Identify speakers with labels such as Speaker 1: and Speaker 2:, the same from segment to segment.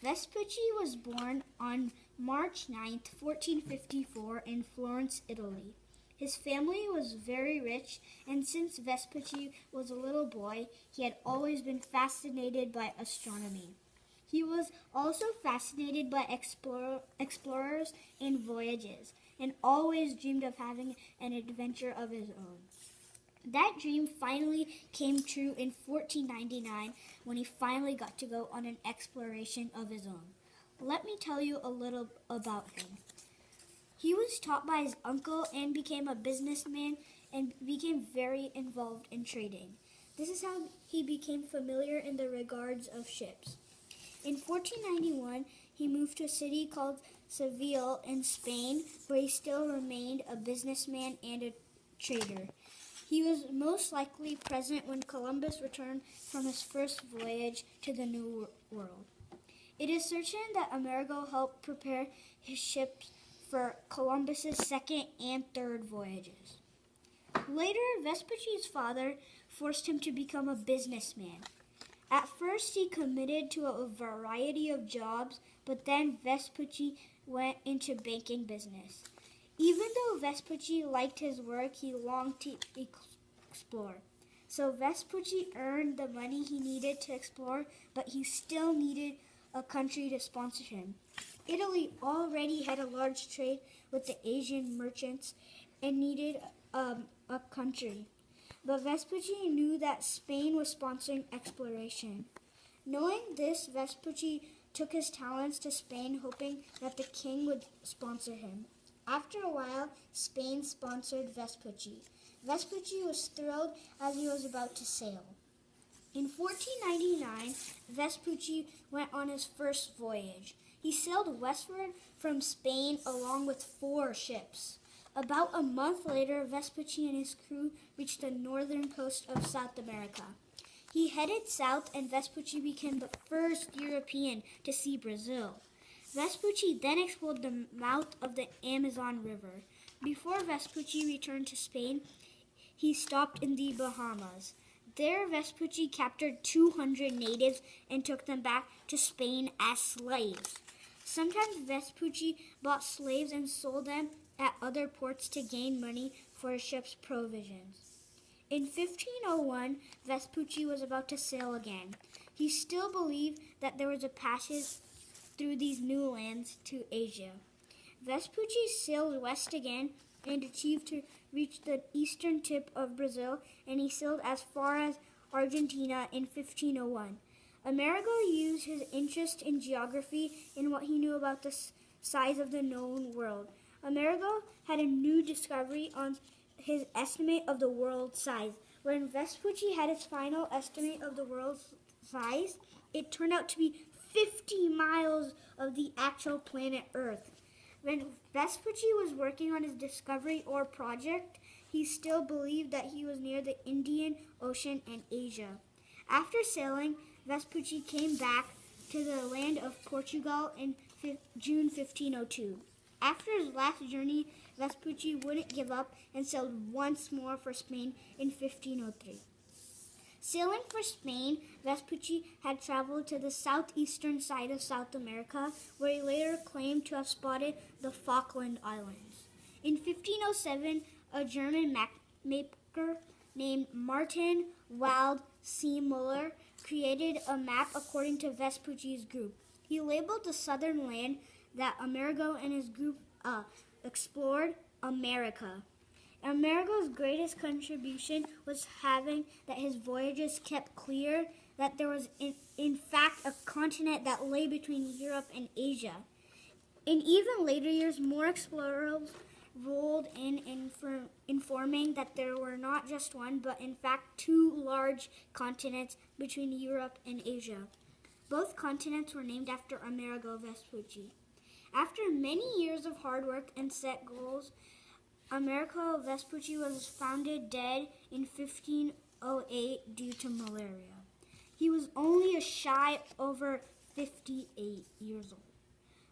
Speaker 1: Vespucci was born on March 9th, 1454 in Florence, Italy. His family was very rich, and since Vespucci was a little boy, he had always been fascinated by astronomy. He was also fascinated by explorers and voyages, and always dreamed of having an adventure of his own. That dream finally came true in 1499 when he finally got to go on an exploration of his own. Let me tell you a little about him. He was taught by his uncle and became a businessman and became very involved in trading. This is how he became familiar in the regards of ships. In 1491, he moved to a city called Seville in Spain, where he still remained a businessman and a trader. He was most likely present when Columbus returned from his first voyage to the New World. It is certain that Amerigo helped prepare his ships for Columbus's second and third voyages. Later, Vespucci's father forced him to become a businessman. At first, he committed to a variety of jobs, but then Vespucci went into banking business. Even though Vespucci liked his work, he longed to explore. So Vespucci earned the money he needed to explore, but he still needed a country to sponsor him. Italy already had a large trade with the Asian merchants and needed a country. But Vespucci knew that Spain was sponsoring exploration. Knowing this, Vespucci took his talents to Spain, hoping that the king would sponsor him. After a while, Spain sponsored Vespucci. Vespucci was thrilled as he was about to sail. In 1499, Vespucci went on his first voyage. He sailed westward from Spain along with 4 ships. About a month later, Vespucci and his crew reached the northern coast of South America. He headed south, and Vespucci became the first European to see Brazil. Vespucci then explored the mouth of the Amazon River. Before Vespucci returned to Spain, he stopped in the Bahamas. There, Vespucci captured 200 natives and took them back to Spain as slaves. Sometimes Vespucci bought slaves and sold them at other ports to gain money for his ship's provisions. In 1501, Vespucci was about to sail again. He still believed that there was a passage through these new lands to Asia. Vespucci sailed west again and achieved to reach the eastern tip of Brazil, and he sailed as far as Argentina in 1501. Amerigo used his interest in geography and what he knew about the size of the known world. Amerigo had a new discovery on his estimate of the world's size. When Vespucci had his final estimate of the world's size, it turned out to be 50 miles of the actual planet Earth. When Vespucci was working on his discovery or project, he still believed that he was near the Indian Ocean and Asia. After sailing, Vespucci came back to the land of Portugal in June 1502. After his last journey, Vespucci wouldn't give up and sailed once more for Spain in 1503. Sailing for Spain, Vespucci had traveled to the southeastern side of South America, where he later claimed to have spotted the Falkland Islands. In 1507, a German mapmaker named Martin Wald Seemuller created a map according to Vespucci's group. He labeled the southern land that Amerigo and his group explored America. Amerigo's greatest contribution was having that his voyages kept clear that there was in fact a continent that lay between Europe and Asia. In even later years, more explorers rolled in informing that there were not just one, but in fact 2 large continents between Europe and Asia. Both continents were named after Amerigo Vespucci. After many years of hard work and set goals, Amerigo Vespucci was found dead in 1508 due to malaria. He was only a shy over 58 years old.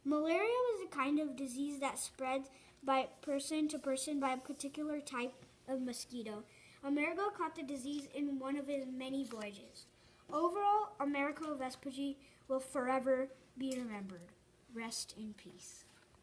Speaker 1: Malaria was a kind of disease that spreads by person to person by a particular type of mosquito. Amerigo caught the disease in one of his many voyages. Overall, Amerigo Vespucci will forever be remembered. Rest in peace.